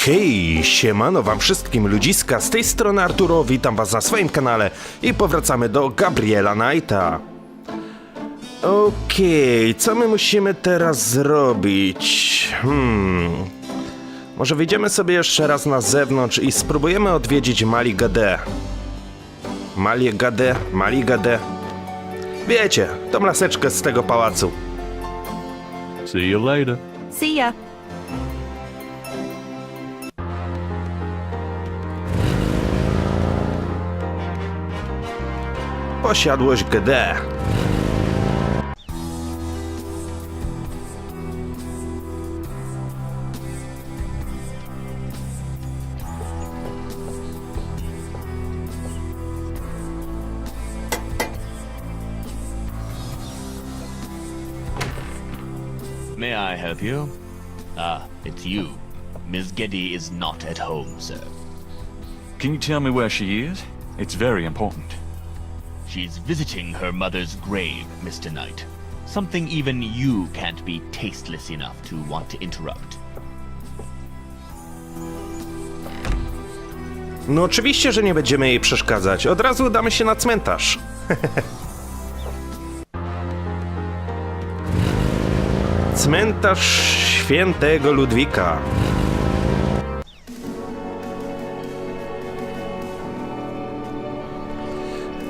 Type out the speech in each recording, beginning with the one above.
Hej, siemano wam wszystkim ludziska, z tej strony Arturo, witam was na swoim kanale i powracamy do Gabriela Knighta. Okej, co my musimy teraz zrobić? Może wyjdziemy sobie jeszcze raz na zewnątrz i spróbujemy odwiedzić Maligadę. Wiecie, tą laseczkę z tego pałacu. See you later. See ya. Posiadłość GD. May I help you? It's you. Miss Getty is not at home, sir. Can you tell me where she is? It's very important. She's visiting her mother's grave, Mr. Knight. Something even you can't be tasteless enough to want to interrupt. No oczywiście, że nie będziemy jej przeszkadzać. Od razu udamy się na cmentarz. Cmentarz świętego Ludwika.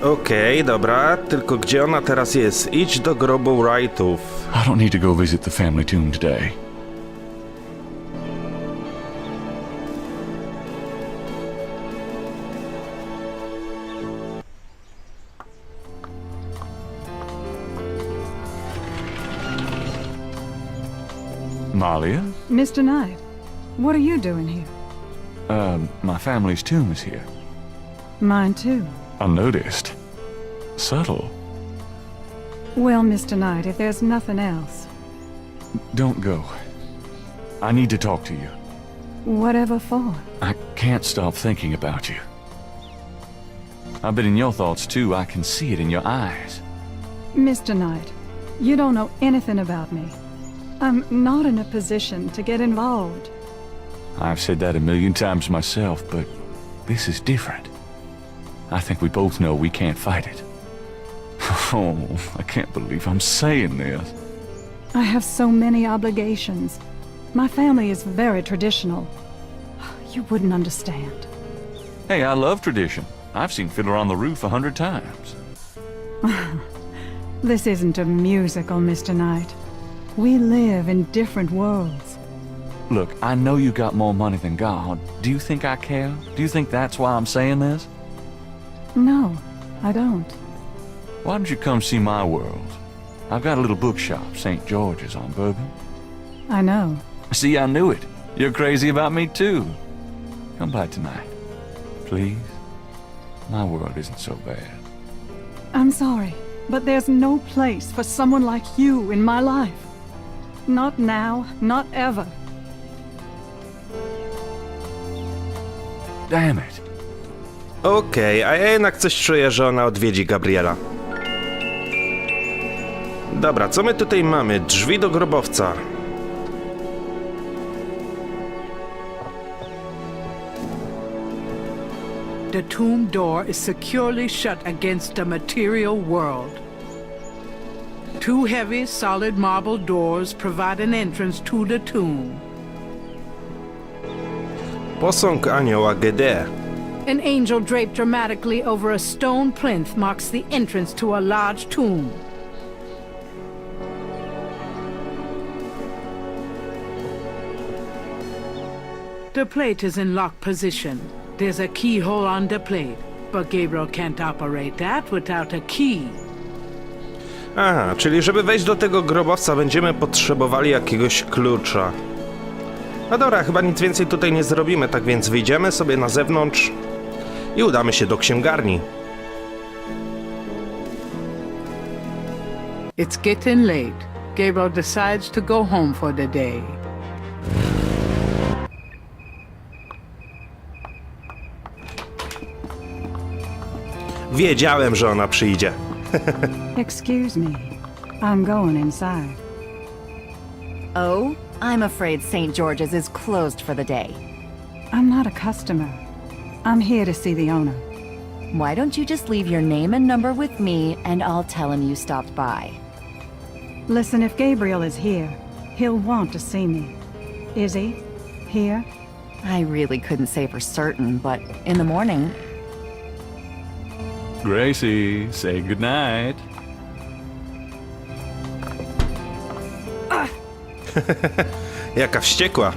Okej, dobra, tylko gdzie ona teraz jest? Idź do grobu Wrightów. I don't need to go visit the family tomb today. Malia? Mr. Knight, what are you doing here? My family's tomb is here. Mine too. Unnoticed. Subtle. Well, Mr. Knight, if there's nothing else, Don't go. I need to talk to you. whatever for. I can't stop thinking about you. I've been in your thoughts too. I can see it in your eyes. Mr. Knight, you don't know anything about me. I'm not in a position to get involved. I've said that a million times myself, but this is different. I think we both know we can't fight it. Oh, I can't believe I'm saying this. I have so many obligations. My family is very traditional. You wouldn't understand. Hey, I love tradition. I've seen Fiddler on the Roof 100 times. This isn't a musical, Mr. Knight. We live in different worlds. Look, I know you got more money than God. Do you think I care? Do you think that's why I'm saying this? No, I don't. Why don't you come see my world? I've got a little bookshop, St. George's on Bourbon. I know. See, I knew it. You're crazy about me too. Come by tonight. Please? My world isn't so bad. I'm sorry, but there's no place for someone like you in my life. Not now, not ever. Damn it. Okej, a ja jednak coś czuję, że ona odwiedzi Gabriela. Dobra, co my tutaj mamy? Drzwi do grobowca. The tomb door is securely shut against the material world. Two heavy, solid marble doors provide an entrance to the tomb. Posąg anioła GD. An angel draped dramatically over a stone plinth marks the entrance to a large tomb. The plate is in lock position. There's a keyhole on the plate, but Gabriel can't operate that without a key. Aha, czyli żeby wejść do tego grobowca będziemy potrzebowali jakiegoś klucza. No dobra, chyba nic więcej tutaj nie zrobimy, tak więc wyjdziemy sobie na zewnątrz i udamy się do księgarni. It's getting late. Gabriel decides to go home for the day. Wiedziałem, że ona przyjdzie. Excuse me. I'm going inside. Oh, I'm afraid St. George's is closed for the day. I'm not a customer. I'm here to see the owner. Why don't you just leave your name and number with me, and I'll tell him you stopped by. Listen, if Gabriel is here, he'll want to see me. Is he? Here? I really couldn't say for certain, but in the morning. Gracie, say goodnight. Jaka wściekła.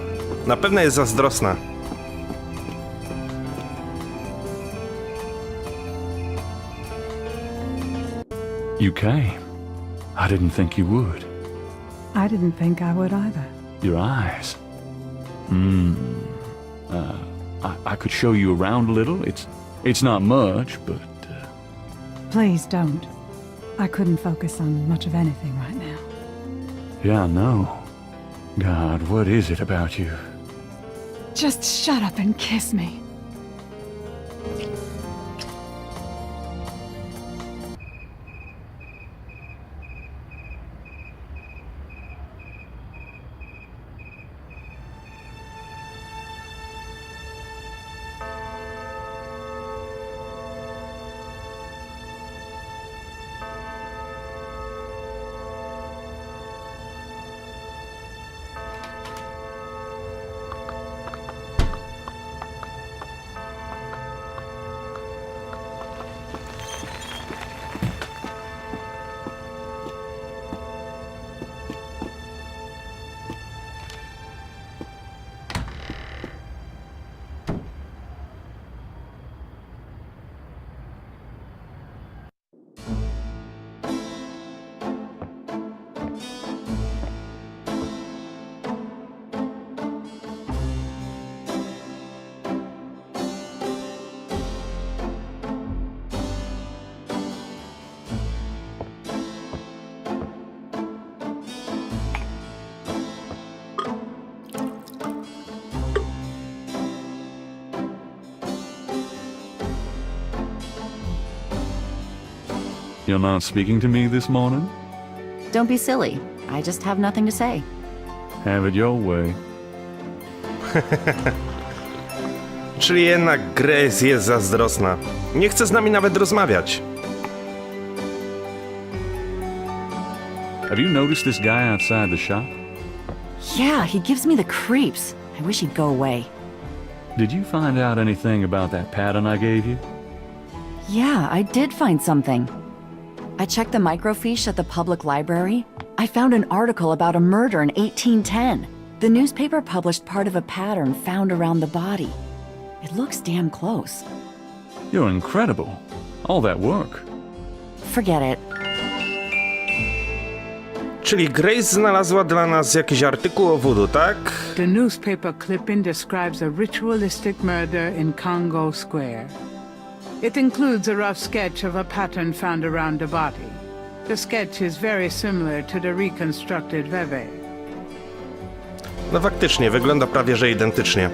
Na pewno jest zazdrosna. You came. I didn't think you would. I didn't think I would either. Your eyes. I could show you around a little. It's not much, but... Please don't. I couldn't focus on much of anything right now. Yeah, I know. God, what is it about you? Just shut up and kiss me. You're not speaking to me this morning? Don't be silly. I just have nothing to say. Have it your way. Czyli jednak Grace jest zazdrosna. Nie chce z nami nawet rozmawiać. Have you noticed this guy outside the shop? Yeah, he gives me the creeps. I wish he'd go away. Did you find out anything about that pattern I gave you? Yeah, I did find something. I checked the microfiche at the public library. I found an article about a murder in 1810. The newspaper published part of a pattern found around the body. It looks damn close. You're incredible. All that work. Forget it. Czyli Grace znalazła dla nas jakiś artykuł o voodoo, tak? The newspaper clipping describes a ritualistic murder in Congo Square. It includes a rough sketch of a pattern found around the body. The sketch is very similar to the reconstructed veve. No faktycznie, wygląda prawie że identycznie.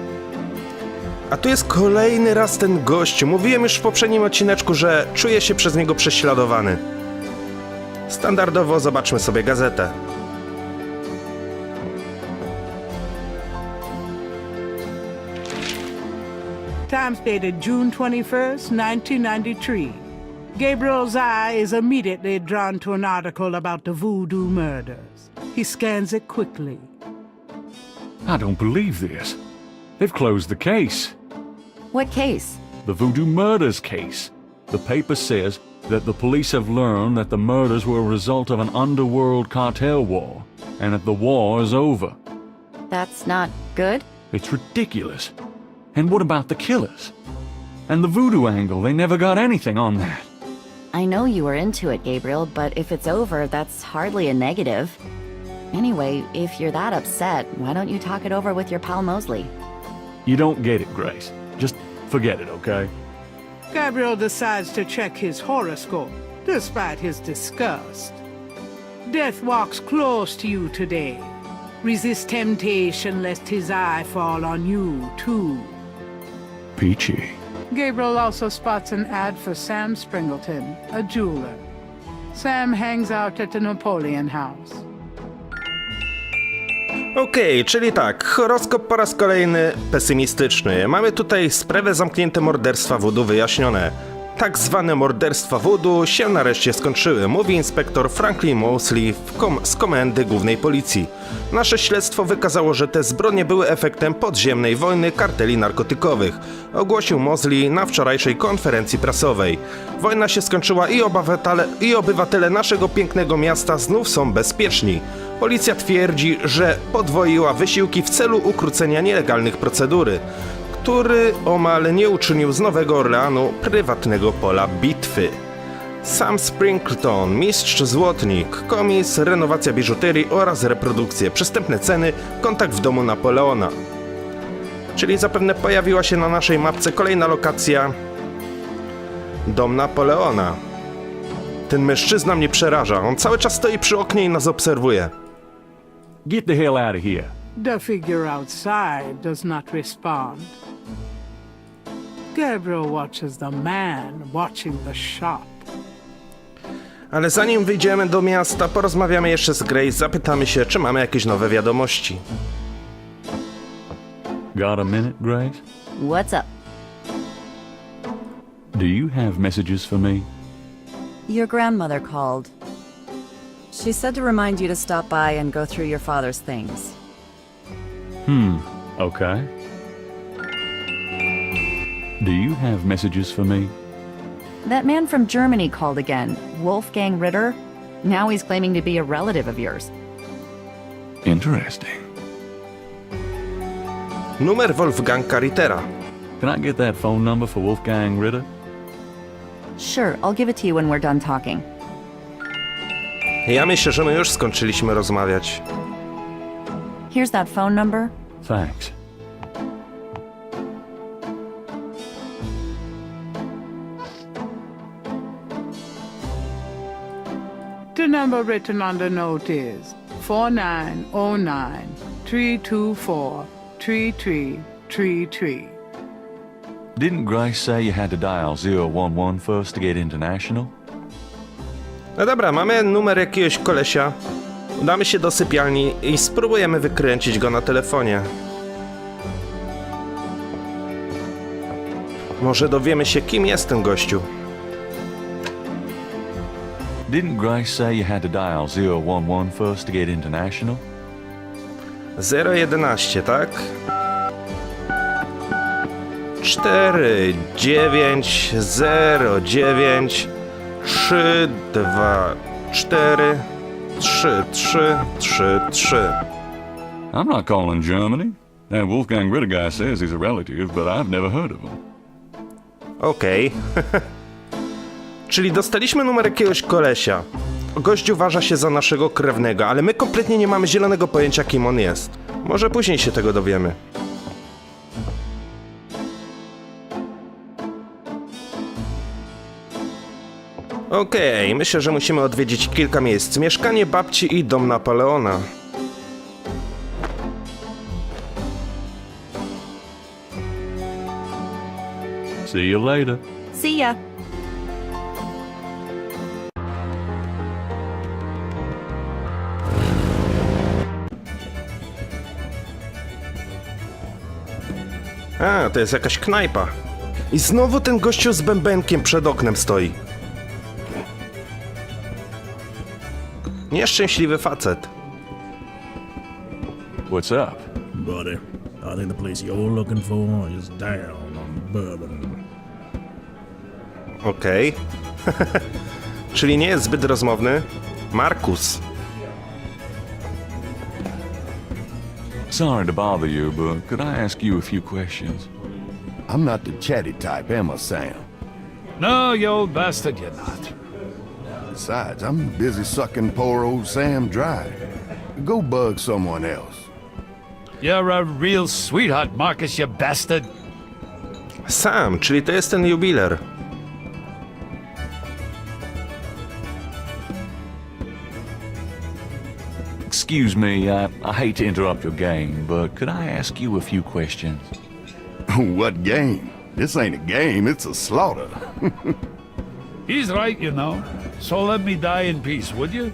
A tu jest kolejny raz ten gościu. Mówiłem już w poprzednim odcineczku, że czuję się przez niego prześladowany. Standardowo zobaczmy sobie gazetę. Times dated June 21st, 1993. Gabriel's eye is immediately drawn to an article about the Voodoo murders. He scans it quickly. I don't believe this. They've closed the case. What case? The Voodoo murders case. The paper says that the police have learned that the murders were a result of an underworld cartel war, and that the war is over. That's not good? It's ridiculous. And what about the killers? And the voodoo angle, they never got anything on that. I know you were into it, Gabriel, but if it's over, that's hardly a negative. Anyway, if you're that upset, why don't you talk it over with your pal Mosley? You don't get it, Grace. Just forget it, okay? Gabriel decides to check his horoscope, despite his disgust. Death walks close to you today. Resist temptation lest his eye fall on you, too. Peachy. Gabriel also spots an ad for Sam Springleton, a jeweler. Sam hangs out at the Napoleon House. Okej, czyli tak, horoskop po raz kolejny pesymistyczny. Mamy tutaj sprawę zamknięte morderstwa Voodoo wyjaśnione. Tak zwane morderstwa Voodoo się nareszcie skończyły, mówi inspektor Franklin Mosley z Komendy Głównej Policji. Nasze śledztwo wykazało, że te zbrodnie były efektem podziemnej wojny karteli narkotykowych, ogłosił Mosley na wczorajszej konferencji prasowej. Wojna się skończyła i obywatele naszego pięknego miasta znów są bezpieczni. Policja twierdzi, że podwoiła wysiłki w celu ukrócenia nielegalnych procedury, który omal nie uczynił z Nowego Orleanu prywatnego pola bitwy. Sam Springleton, mistrz złotnik, komis, renowacja biżuterii oraz reprodukcje, przystępne ceny, kontakt w domu Napoleona. Czyli zapewne pojawiła się na naszej mapce kolejna lokacja. Dom Napoleona. Ten mężczyzna mnie przeraża, on cały czas stoi przy oknie i nas obserwuje. Get the hell out of here. The figure outside does not respond. Gabriel watches the man watching the shop. Ale zanim wyjdziemy do miasta, porozmawiamy jeszcze z Grace, zapytamy się, czy mamy jakieś nowe wiadomości. Got a minute, Grace? What's up? Do you have messages for me? Your grandmother called. She said to remind you to stop by and go through your father's things. Okay. Do you have messages for me? That man from Germany called again, Wolfgang Ritter. Now he's claiming to be a relative of yours. Interesting. Numer Wolfganga Rittera. Can I get that phone number for Wolfgang Ritter? Sure, I'll give it to you when we're done talking. Ja myślę, że my już skończyliśmy rozmawiać. Here's that phone number. Thanks. The number written on the note is 4909-324-3333. Didn't Grace say you had to dial 011 first to get international? No dobra, mamy numer jakiegoś kolesia. Udamy się do sypialni i spróbujemy wykręcić go na telefonie. Może dowiemy się, kim jest ten gościu. Didn't Grace say you had to dial 011 first to get international? 011, tak? 4 9 0 9 3 2 4 3 3 3 3. I'm not calling Germany. That Wolfgang Ritter guy says he's a relative, but I've never heard of him. Okej. Czyli dostaliśmy numer jakiegoś kolesia. Gość uważa się za naszego krewnego, ale my kompletnie nie mamy zielonego pojęcia, kim on jest. Może później się tego dowiemy. Okej, myślę, że musimy odwiedzić kilka miejsc. Mieszkanie babci i dom Napoleona. See you later. See ya. A, to jest jakaś knajpa. I znowu ten gościu z bębenkiem przed oknem stoi. Nieszczęśliwy facet. What's up? Buddy, I think the place you're looking for is down on Bourbon. Okej. Czyli nie jest zbyt rozmowny. Markus. Sorry to bother you, but could I ask you a few questions? I'm not the chatty type, am I, Sam? No, you old bastard, you're not. Besides, I'm busy sucking poor old Sam dry. Go bug someone else. You're a real sweetheart, Marcus, you bastard. Sam, czyli to jest ten jubiler. Excuse me, I hate to interrupt your game, but could I ask you a few questions? What game? This ain't a game, it's a slaughter. He's right, you know. So let me die in peace, would you?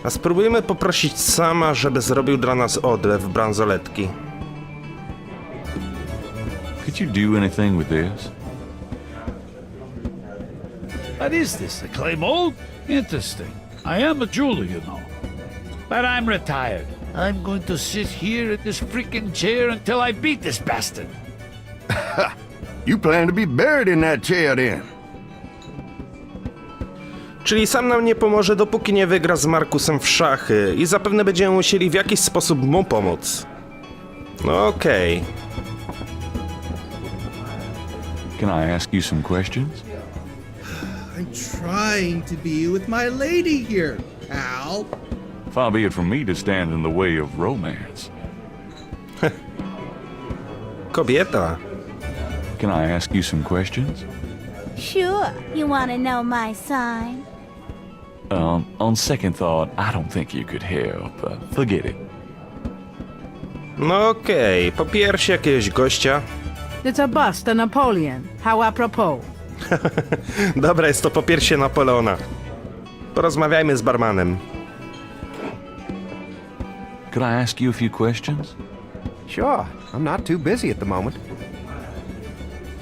A spróbujmy poprosić sama, żeby zrobił dla nas odlew bransoletki. Could you do anything with this? What is this, a clay mold? Interesting. I am a jeweler, you know. But I'm retired. I'm going to sit here in this freaking chair until I beat this bastard. You plan to be buried in that chair then? Czyli sam nam nie pomoże, dopóki nie wygra z Markusem w szachy i zapewne będziemy musieli w jakiś sposób mu pomóc. No okej. Can I ask you some questions? I'm trying to be with my lady here, Al. Far be it from me to stand in the way of romance. Kobieta. Can I ask you some questions? Sure. You want to know my sign? On second thought, I don't think you could help. Forget it. No okej. Po piersi jakiegoś gościa. It's a bust of Napoleon. How apropos. Dobra, jest to po piersie Napoleona. Porozmawiajmy z barmanem. Could I ask you a few questions? Sure. I'm not too busy at the moment.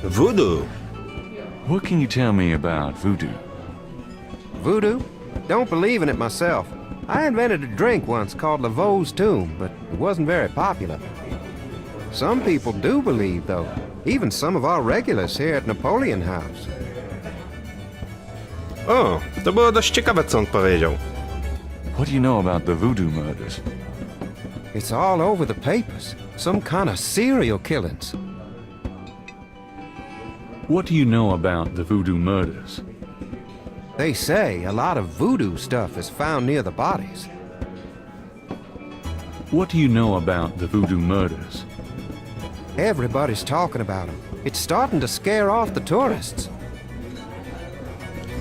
Voodoo. What can you tell me about voodoo? Voodoo? Don't believe in it myself. I invented a drink once called Laveau's Tomb, but it wasn't very popular. Some people do believe, though. Even some of our regulars here at Napoleon House. O, to było dość ciekawe, co on powiedział. What do you know about the voodoo murders? It's all over the papers. Some kind of serial killings. What do you know about the voodoo murders? They say a lot of voodoo stuff is found near the bodies. What do you know about the voodoo murders? Everybody's talking about them. It's starting to scare off the tourists.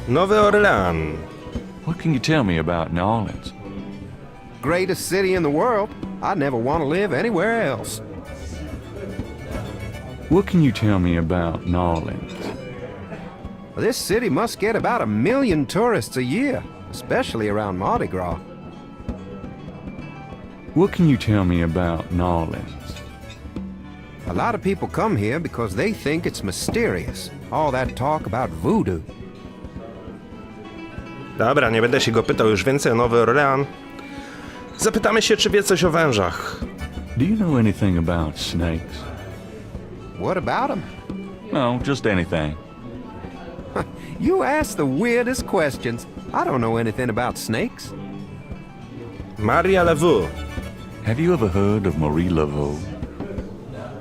Nowy Orlean. What can you tell me about New Orleans? Greatest city in the world. I'd never want to live anywhere else. What can you tell me about New Orleans? This city must get about 1 million tourists a year, especially around Mardi Gras. What can you tell me about New Orleans? A lot of people come here because they think it's mysterious. All that talk about voodoo. Dobra, nie będę się go pytał już więcej o Nowy Orlean. Zapytamy się, czy wie coś o wężach. Do you know anything about snakes? What about them? No, just anything. You ask the weirdest questions. I don't know anything about snakes. Maria Laveau. Have you ever heard of Marie Laveau?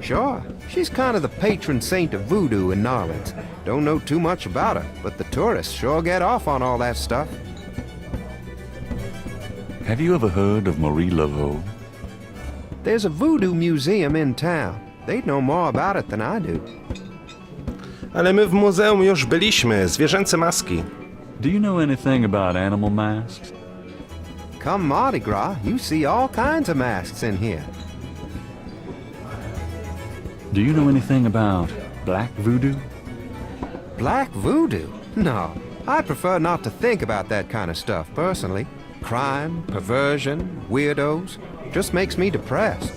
Sure. She's kind of the patron saint of voodoo in New Orleans. Don't know too much about her, but the tourists sure get off on all that stuff. Have you ever heard of Marie Laveau? There's a voodoo museum in town. They'd know more about it than I do. Ale my w muzeum już byliśmy. Zwierzęce maski. Do you know anything about animal masks? Come Mardi Gras, you see all kinds of masks in here. Do you know anything about black voodoo? Black voodoo? No, I prefer not to think about that kind of stuff, personally. Crime, perversion, weirdos, just makes me depressed.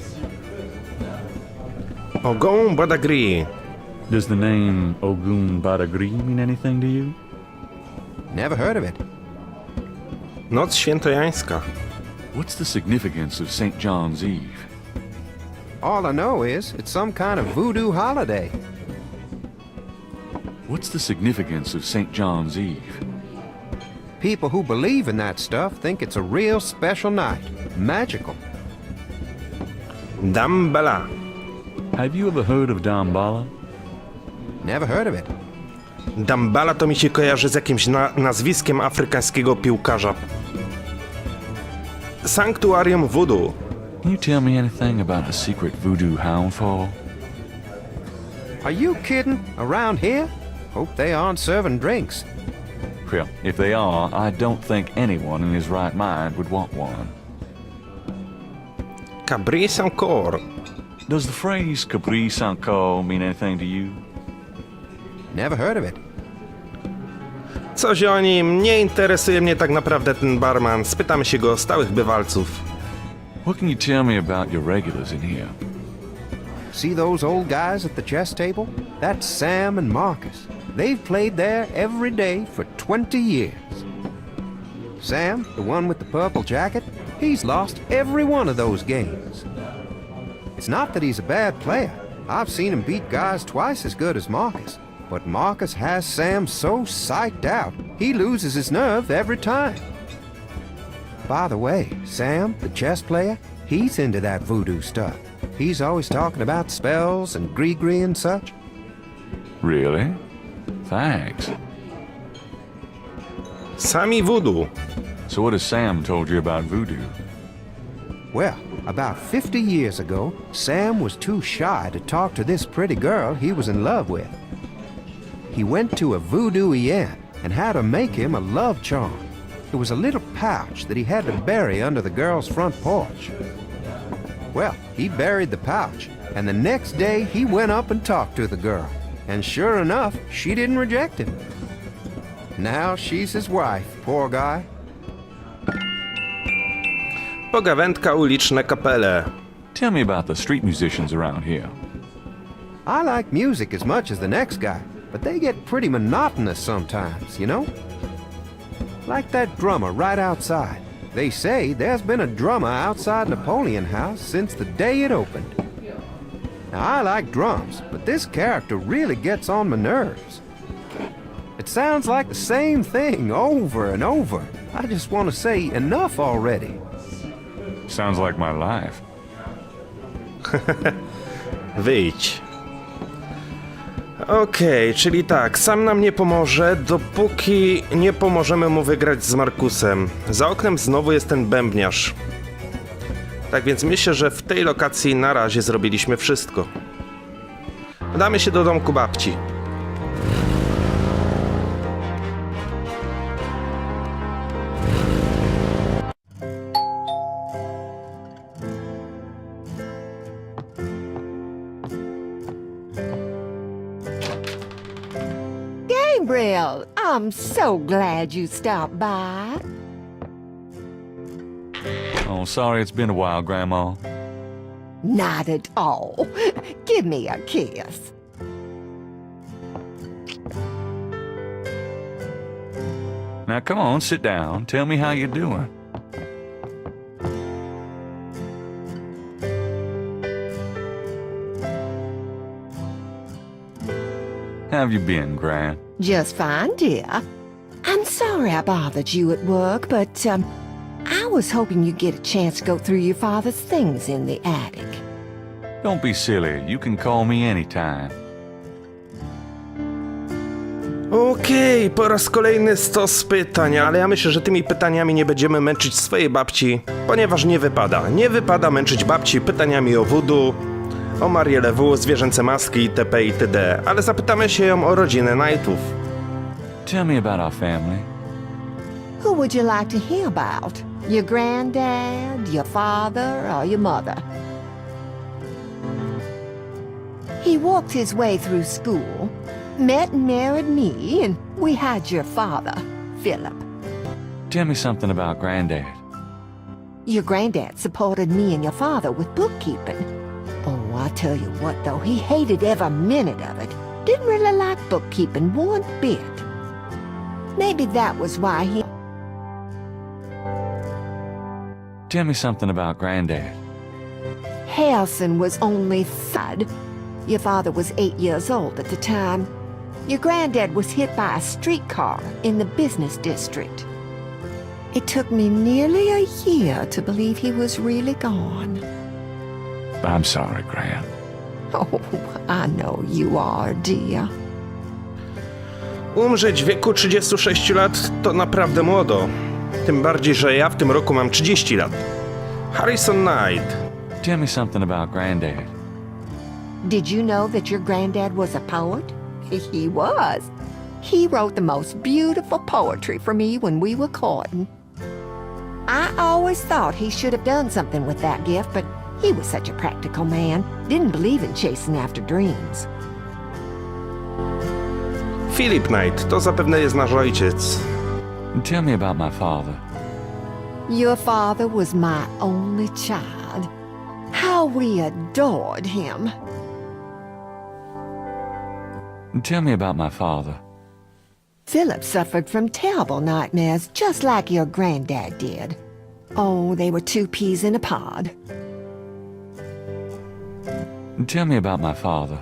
Ogon Badagri. Does the name Ogun Badagri mean anything to you? Never heard of it. Noc świętojańska. What's the significance of St. John's Eve? All I know is it's some kind of voodoo holiday. What's the significance of St. John's Eve? People who believe in that stuff think it's a real special night. Magical. Dambala. Have you ever heard of Dambala? Never heard of it. Dambala to mi się kojarzy z jakimś nazwiskiem afrykańskiego piłkarza. Sanktuarium Voodoo. Can you tell me anything about a secret voodoo hound fall? Are you kidding? Around here? Hope they aren't serving drinks. Well, if they are, I don't think anyone in his right mind would want one. Cabri Sancor. Does the phrase Capri Sanco mean anything to you? Never heard of it. Coś o nim, nie interesuje mnie tak naprawdę ten barman. Spytamy się go o stałych bywalców. What can you tell me about your regulars in here? See those old guys at the chess table? That's Sam and Marcus. They've played there every day for 20 years. Sam, the one with the purple jacket, he's lost every one of those games. It's not that he's a bad player. I've seen him beat guys twice as good as Marcus. But Marcus has Sam so psyched out, he loses his nerve every time. By the way, Sam, the chess player, he's into that voodoo stuff. He's always talking about spells and gree-gree and such. Really? Thanks. Sami Voodoo. So what has Sam told you about voodoo? Well, about 50 years ago, Sam was too shy to talk to this pretty girl he was in love with. He went to a voodooian and had her make him a love charm. It was a little pouch that he had to bury under the girl's front porch. Well, he buried the pouch, and the next day he went up and talked to the girl. And sure enough, she didn't reject him. Now she's his wife, poor guy. Pogawędka, uliczne kapele. Tell me about the street musicians around here. I like music as much as the next guy, but they get pretty monotonous sometimes, you know? Like that drummer right outside. They say there's been a drummer outside Napoleon House since the day it opened. Now, I like drums, but this character really gets on my nerves. It sounds like the same thing over and over. I just want to say enough already. Sounds like my life. Wyjdź. Okej, czyli tak, sam nam nie pomoże, dopóki nie pomożemy mu wygrać z Markusem. Za oknem znowu jest ten bębniarz. Tak więc myślę, że w tej lokacji na razie zrobiliśmy wszystko. Udamy się do domku babci. Gabriel, I'm so glad you stopped by. Oh, sorry it's been a while, Grandma. Not at all. Give me a kiss. Now come on, sit down. Tell me how you're doing. How have you been, Gran? Just fine, dear. I'm sorry I bothered you at work, but, I was hoping you'd get a chance to go through your father's things in the attic. Don't be silly. You can call me anytime. Okej, po raz kolejny stos pytań, ale ja myślę, że tymi pytaniami nie będziemy męczyć swojej babci, ponieważ nie wypada. Nie wypada męczyć babci pytaniami o voodoo, o Marię Lewu, zwierzęce maski itp. itd. Ale zapytamy się ją o rodzinę Knightów. Tell me about our family. Who would you like to hear about? Your granddad, your father, or your mother? He walked his way through school, met and married me, and we had your father, Philip. Tell me something about Granddad. Your granddad supported me and your father with bookkeeping. Oh, I tell you what, though, he hated every minute of it. Didn't really like bookkeeping one bit. Maybe that was why he... Tell me something about Granddad. Harrison was only third. Your father was 8 years old at the time. Your granddad was hit by a streetcar in the business district. It took me nearly a year to believe he was really gone. I'm sorry, Gran. Oh, I know you are, dear. Umrzeć w wieku 36 lat to naprawdę młodo. Tym bardziej, że ja w tym roku mam 30 lat. Harrison Knight. Tell me something about Granddad. Did you know that your granddad was a poet? He was. He wrote the most beautiful poetry for me when we were courting. I always thought he should have done something with that gift, but he was such a practical man. Didn't believe in chasing after dreams. Philip Knight, to zapewne jest nasz ojciec. Tell me about my father. Your father was my only child. How we adored him. Tell me about my father. Philip suffered from terrible nightmares, just like your granddad did. Oh, they were two peas in a pod. Tell me about my father.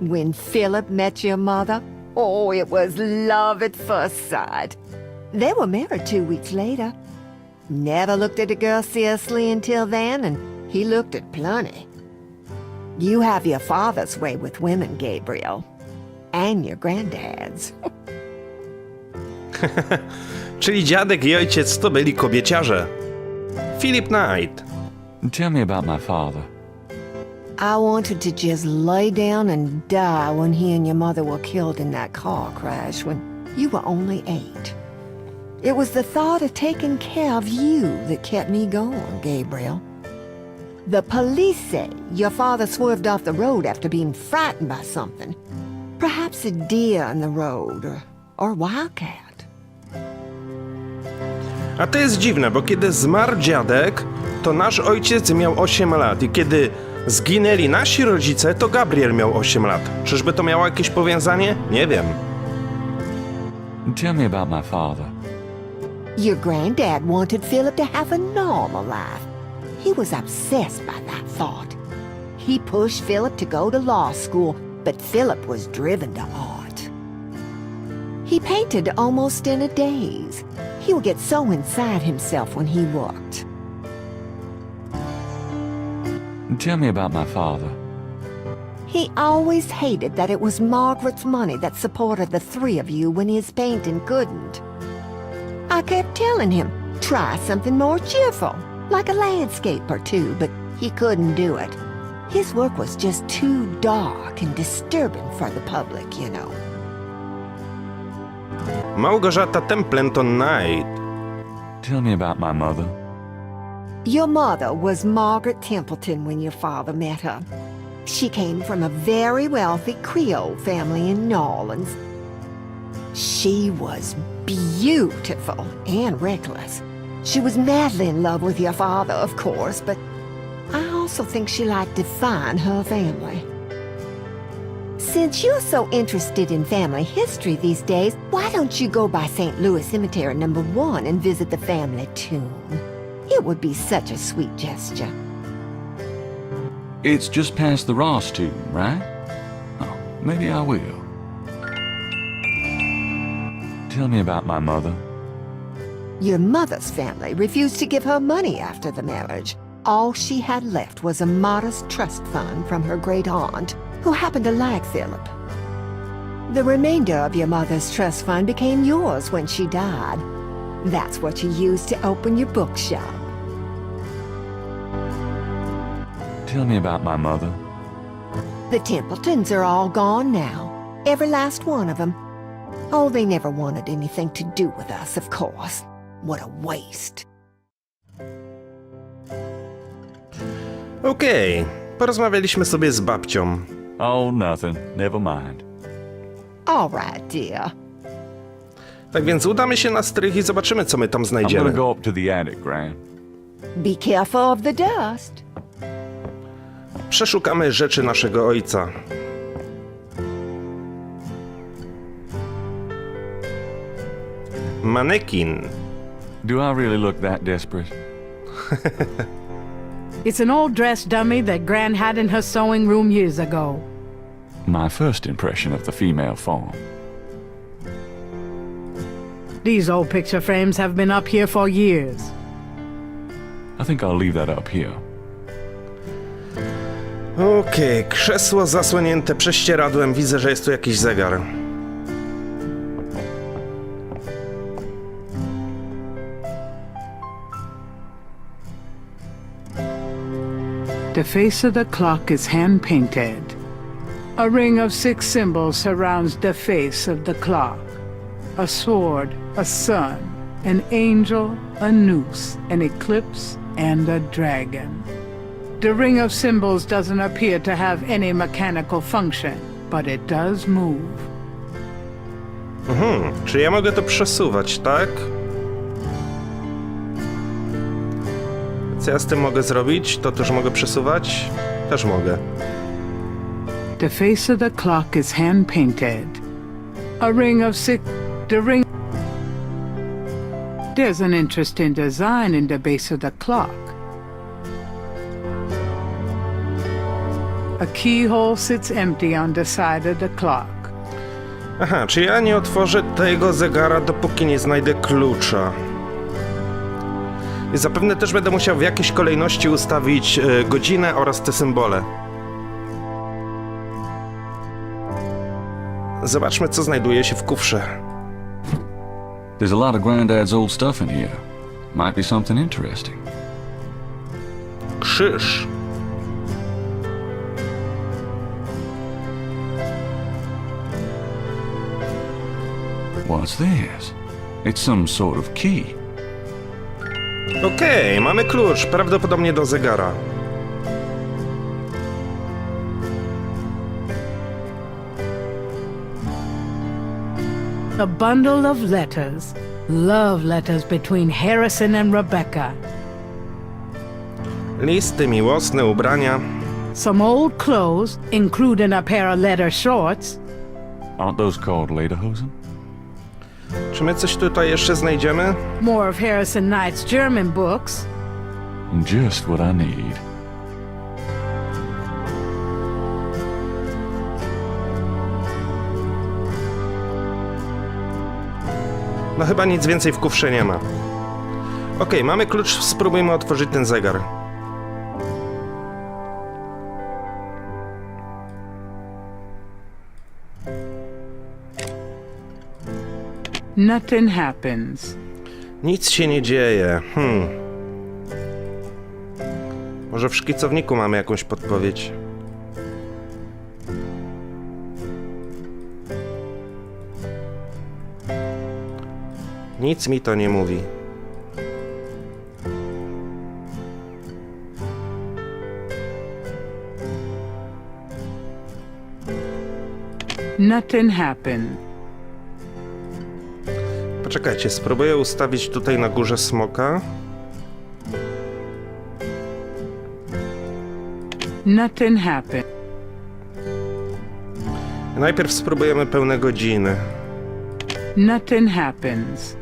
When Philip met your mother, oh, it was love at first sight. They were married 2 weeks later. Never looked at a girl seriously until then, and he looked at plenty. You have your father's way with women, Gabriel. And your granddad's. Czyli dziadek i ojciec to byli kobieciarze. Philip Knight. Tell me about my father. I wanted to just lay down and die when he and your mother were killed in that car crash when you were only 8. It was the thought of taking care of you that kept me going, Gabriel. The police say your father swerved off the road after being frightened by something. Perhaps a deer in the road, or wildcat. A to jest dziwne, bo kiedy zmarł dziadek, to nasz ojciec miał 8 lat i kiedy zginęli nasi rodzice, to Gabriel miał 8 lat. Czyżby to miało jakieś powiązanie? Nie wiem. Tell me about my father. Your granddad wanted Philip to have a normal life. He was obsessed by that thought. He pushed Philip to go to law school, but Philip was driven to art. He painted almost in a daze. He would get so inside himself when he worked. Tell me about my father. He always hated that it was Margaret's money that supported the 3 of you when his painting couldn't. I kept telling him, try something more cheerful, like a landscape or two, but he couldn't do it. His work was just too dark and disturbing for the public, you know. Małgorzata Templeton Knight. Tell me about my mother. Your mother was Margaret Templeton when your father met her. She came from a very wealthy Creole family in New Orleans. She was beautiful and reckless. She was madly in love with your father, of course, but I also think she liked to find her family. Since you're so interested in family history these days, why don't you go by St. Louis Cemetery No. 1 and visit the family tomb? It would be such a sweet gesture. It's just past the Ross tomb, right? Oh, maybe I will. Tell me about my mother. Your mother's family refused to give her money after the marriage. All she had left was a modest trust fund from her great aunt, who happened to like Philip. The remainder of your mother's trust fund became yours when she died. That's what you used to open your bookshop. Tell me about my mother. The Templetons are all gone now. Every last one of them. Oh, they never wanted anything to do with us, of course. What a waste. Okej, porozmawialiśmy sobie z babcią. Oh, nothing. Never mind. All right, dear. Tak więc udamy się na strych i zobaczymy, co my tam I'm znajdziemy. gonna go up to the attic, Gran. Be careful of the dust. Przeszukamy rzeczy naszego ojca. Manekin. Do I really look that desperate? It's an old dress dummy that Gran had in her sewing room years ago. My first impression of the female form. These old picture frames have been up here for years. I think I'll leave that up here. Okej, krzesło zasłonięte prześcieradłem. Widzę, że jest tu jakiś zegar. The face of the clock is hand-painted. A ring of 6 symbols surrounds the face of the clock. A sword, a sun, an angel, a noose, an eclipse, and a dragon. The ring of symbols doesn't appear to have any mechanical function, but it does move. Czyli ja mogę to przesuwać, tak? Co ja z tym mogę zrobić? To też mogę przesuwać? Też mogę. The face of the clock is hand-painted. A ring of the ring... There's an interesting design in the base of the clock. A keyhole sits empty on the side of the clock. Aha, czyli ja nie otworzę tego zegara, dopóki nie znajdę klucza. I zapewne też będę musiał w jakiejś kolejności ustawić godzinę oraz te symbole. Zobaczmy, co znajduje się w kufrze. There's a lot of Granddad's old stuff in here. Might be something interesting. Krzyż. What's this? It's some sort of key. Okej, mamy klucz, prawdopodobnie do zegara. A bundle of letters. Love letters between Harrison and Rebecca. Listy miłosne, ubrania. Some old clothes, including a pair of leather shorts. Aren't those called lederhosen? Czy my coś tutaj jeszcze znajdziemy? More of Harrison Knight's German books. Just what I need. No chyba nic więcej w kufrze nie ma. Okej, mamy klucz, spróbujmy otworzyć ten zegar. Nothing happens. Nic się nie dzieje. Może w szkicowniku mamy jakąś podpowiedź. Nic mi to nie mówi. Nothing happened. Poczekajcie, spróbuję ustawić tutaj na górze smoka. Nothing happened. Najpierw spróbujemy pełne godziny. Nothing happens.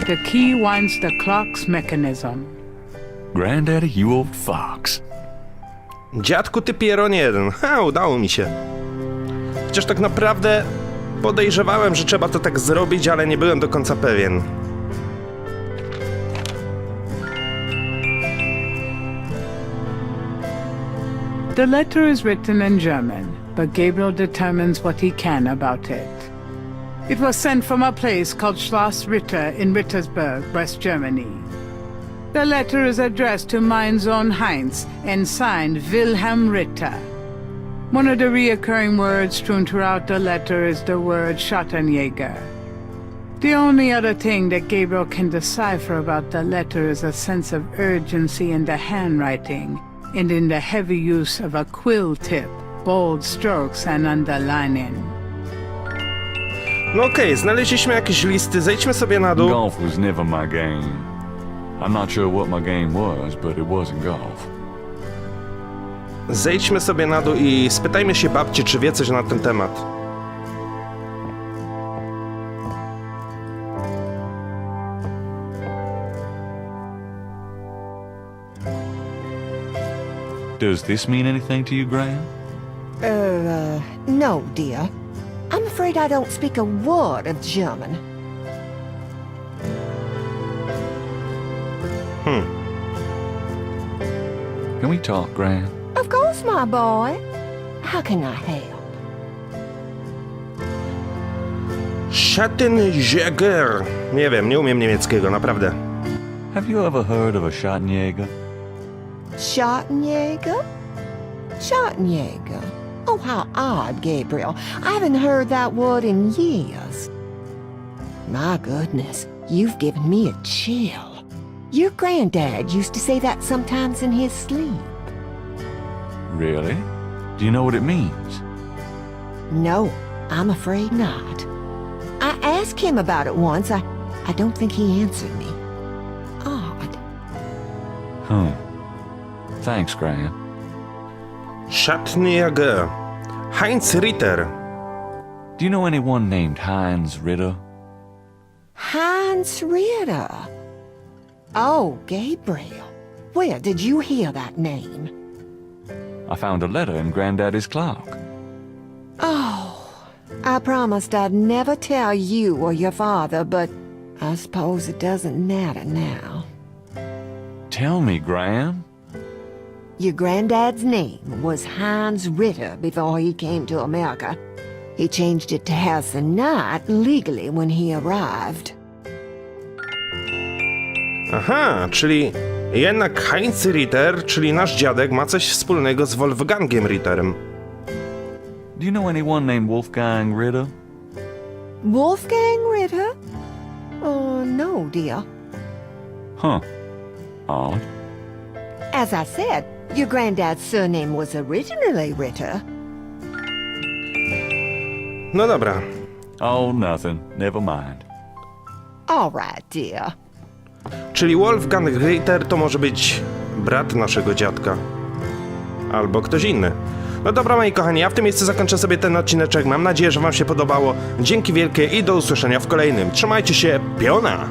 The key winds the clock's mechanism. Granddaddy, you old fox. Dziadku, ty pieron jeden. Ha, udało mi się. Chociaż tak naprawdę podejrzewałem, że trzeba to tak zrobić, ale nie byłem do końca pewien. The letter is written in German, but Gabriel determines what he can about it. It was sent from a place called Schloss Ritter in Rittersburg, West Germany. The letter is addressed to mein Sohn Heinz and signed Wilhelm Ritter. One of the reoccurring words strewn throughout the letter is the word Schattenjäger. The only other thing that Gabriel can decipher about the letter is a sense of urgency in the handwriting and in the heavy use of a quill tip, bold strokes and underlining. No okej, znaleźliśmy jakieś listy, zejdźmy sobie na dół. Golf was never my game. I'm not sure what my game was, but it wasn't golf. Zejdźmy sobie na dół i spytajmy się babci, czy wie coś na ten temat. Does this mean anything to you, Graham? No, dear. I'm afraid I don't speak a word of German. Can we talk, Graham? Of course, my boy. How can I help? Schattenjäger. Nie wiem, nie umiem niemieckiego, naprawdę. Have you ever heard of a Schattenjäger? Schattenjäger? Schattenjäger? Oh, how odd, Gabriel. I haven't heard that word in years. My goodness, you've given me a chill. Your granddad used to say that sometimes in his sleep. Really? Do you know what it means? No, I'm afraid not. I asked him about it once. I don't think he answered me. Odd. Thanks, Graham. Szatniager. Heinz Ritter. Do you know anyone named Heinz Ritter? Heinz Ritter. Oh, Gabriel. Where did you hear that name? I found a letter in Granddaddy's clock. Oh, I promised I'd never tell you or your father, but I suppose it doesn't matter now. Tell me, Graham. Your granddad's name was Heinz Ritter before he came to America. He changed it to Harrison Knight legally when he arrived. Aha, czyli jednak Heinz Ritter, czyli nasz dziadek, ma coś wspólnego z Wolfgangiem Ritterem. Do you know anyone named Wolfgang Ritter? Wolfgang Ritter? Oh, no, dear. Huh. Odd. As I said, your granddad's surname was originally Ritter. No dobra. Oh, nothing. Never mind. All right, dear. Czyli Wolfgang Ritter to może być brat naszego dziadka. Albo ktoś inny. No dobra, moi kochani, ja w tym miejscu zakończę sobie ten odcineczek. Mam nadzieję, że wam się podobało. Dzięki wielkie i do usłyszenia w kolejnym. Trzymajcie się, piona!